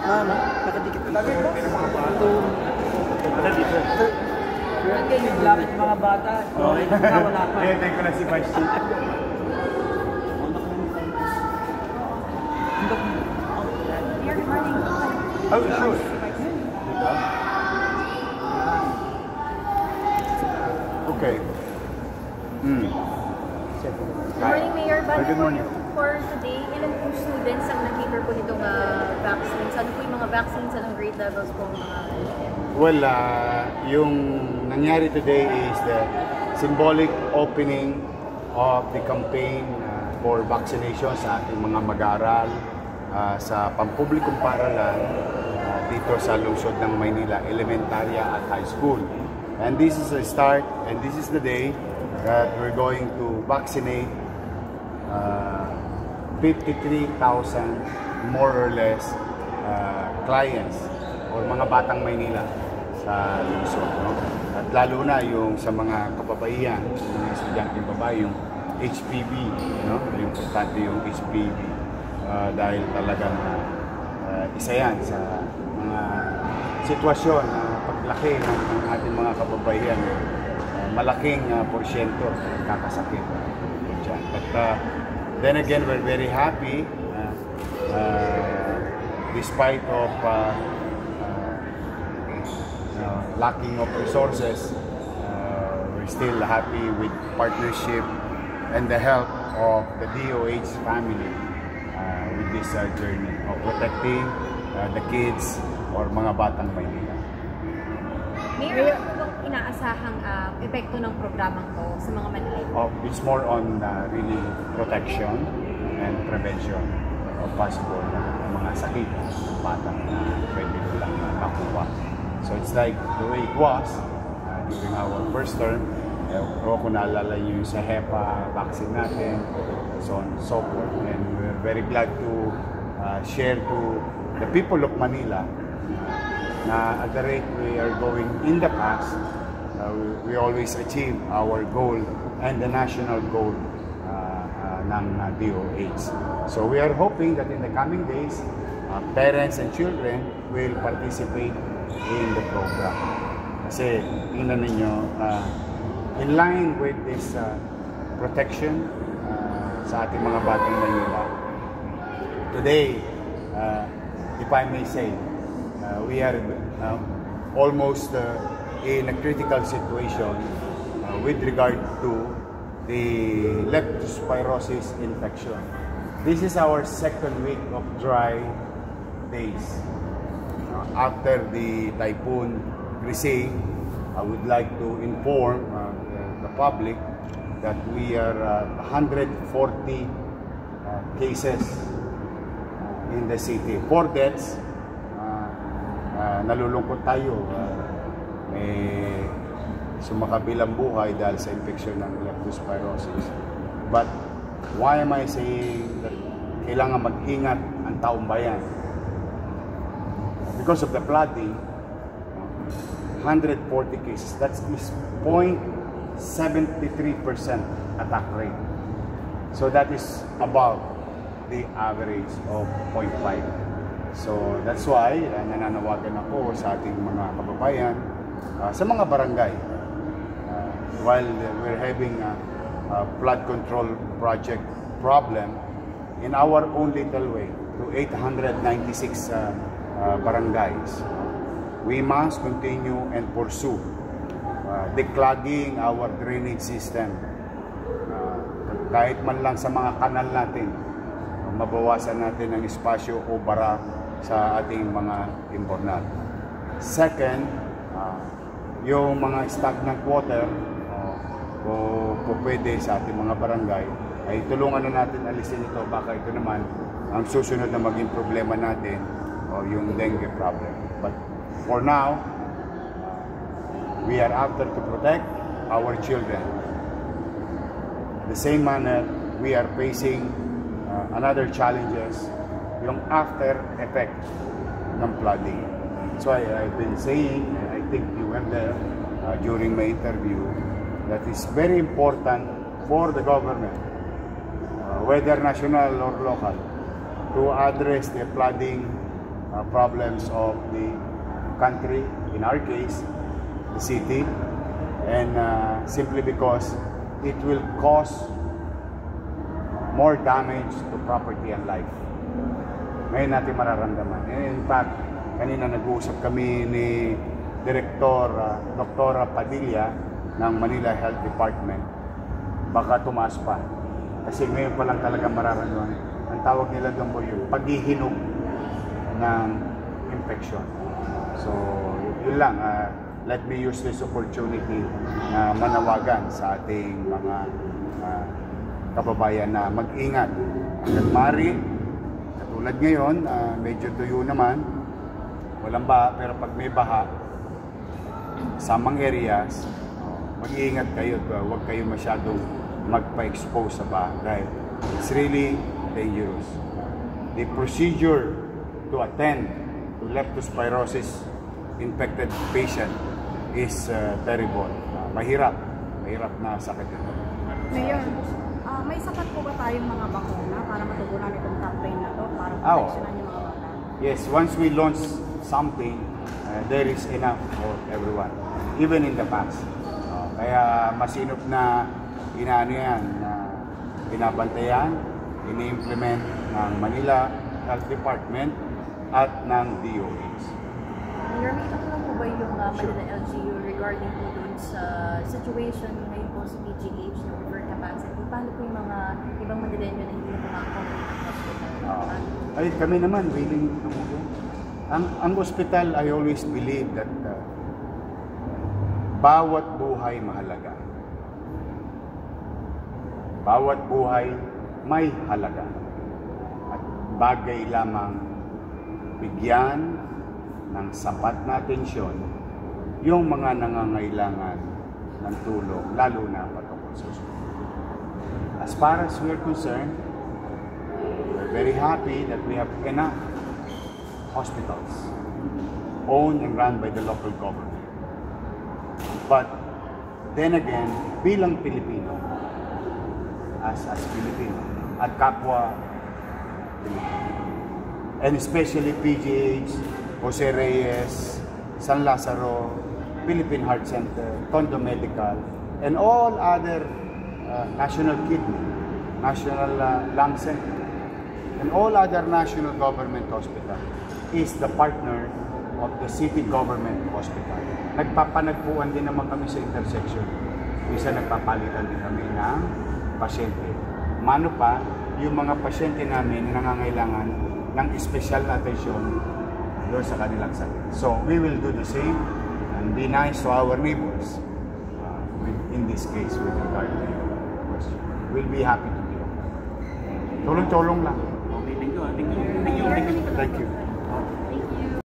Nakadikit ko lang. Ito. Ano dito? Hindi, naglakad yung mga bata. Okay, wala pa. Hintay ko na si Vice Chief. Oh, sure. Diba? Okay. Good morning, Mayor. Good morning. For today, ilan po students ang nag-cater po nitong vaccines? Ano po yung mga vaccines? Anong grade levels po mga? Well, yung nangyari today is the symbolic opening of the campaign for vaccination sa ating mga mag-aaral sa pampublikong paaralan dito sa lungsod ng Maynila, elementarya at high school. And this is the start, and this is the day that we're going to vaccinate 53,000 more or less clients or mga batang Maynila sa lungsod. No? At lalo na yung sa mga kababaihan, mga estudyanteng babae, yung HPV. No? Importante yung HPV dahil talagang isa yan sa mga sitwasyon na paglaki ng ating mga kababaihan, malaking porsyento kakasakit dyan. But then again, we're very happy despite of lacking of resources, we're still happy with partnership and the help of the DOH family with this journey of protecting the kids or mga batang Maynila. Mayor, ano bang inaasahang epekto ng programang to sa mga Manila? It's more on really protection and prevention of possible mga sakit ng batang na pwede nilang makuha. So it's like the way it was during our first term. Kung naalala nyo sa HEPA vaccine natin, so on and so forth. And we're very glad to share to the people of Manila na at the rate we are going in the past, we always achieve our goal and the national goal ng DOH. So we are hoping that in the coming days, parents and children will participate in the program. Kasi tingnan ninyo, in line with this protection sa ating mga batang Manila, today, if I may say, we are almost in a critical situation with regard to the leptospirosis infection. This is our second week of dry days. After the Typhoon Grisay, I would like to inform the public that we are 140 cases in the city. 4 deaths. Nalulungkot tayo. May sumakabilang buhay dahil sa infeksyon ng leptospirosis. But why am I saying that kailangan mag-ingat ang taong bayan? Because of the flooding, 140 cases, that is 0.73% attack rate. So that is above the average of 0.5. So that's why nananawagan ako sa ating mga kababayan sa mga barangay. While we're having a flood control project problem in our own little way to 896 barangays, we must continue and pursue declogging our drainage system. Kahit man lang sa mga kanal natin, mabawasan natin ang espasyo o bara sa ating mga imbornal. Second, yung mga stagnant water o pwede sa ating mga barangay, ay tulungan na natin alisin ito. Baka ito naman ang susunod na maging problema natin o yung dengue problem. But for now, we are after to protect our children. The same manner, we are facing another challenges, yung after effect ng flooding. So I've been saying, and I think you were there during my interview, that is very important for the government, whether national or local, to address the flooding problems of the country, in our case, the city, and simply because it will cause more damage to property and life. Ngayon natin mararamdaman. And in fact, kanina nag-uusap kami ni Director Dr. Padilla ng Manila Health Department. Baka tumaas pa. Kasi ngayon pa lang talaga mararamdaman. Ang tawag nila doon po yung paghihinog ng infection. So, yun lang. Let me use this opportunity na manawagan sa ating mga kababayan na mag-ingat. Hanggang maaari, katulad ngayon, medyo tuyo naman, walang baha, pero pag may baha, samang areas, mag-iingat kayo. Huwag kayo masyadong magpa-expose sa baha dahil it's really dangerous. The procedure to attend to leptospirosis infected patient is terrible. Mahirap na sakit ito. Mayor, may sapat po ba tayong mga bakuna para matugunan itong campaign na to para proteksyonan yung mga bata? Yes, once we launch something, there is enough for everyone, even in the past. Kaya masinop na inaano yan, binabantayan, ini-implement ng Manila Health Department at ng DOH. Mayor, may lang po ba yung Manila LGU regarding po dun sa situation ngayon po sa PGH na overcapacity? Paano po yung mga ibang Manileño na hindi na pumakomplete ng hospital? Ay, kami naman, willing tumulong. Ang hospital, I always believe that bawat buhay mahalaga. Bawat buhay may halaga. At bagay lamang bigyan ng sapat na atensyon yung mga nangangailangan ng tulong, lalo na patungkol sa ospital. As far as we're concerned, we're very happy that we have enough hospitals owned and run by the local government. But then again, bilang Pilipino, as Pilipino, at kapwa Pilipino, and especially PGH, Jose Reyes, San Lazaro, Philippine Heart Center, Tondo Medical, and all other National Kidney, National Lung Center, and all other national government hospital is the partner of the city government hospital. Nagpapanagpuan din naman kami sa intersection. Isa nagpapalitan din kami ng pasyente. Mano pa, yung mga pasyente namin nangangailangan ng espesyal na atensyon doon sa kanilang sakit. So, we will do the same and be nice to our neighbors. In this case, with regard to your question. We'll be happy to do it. Tulong-tulong lang. Okay, thank you. Thank you.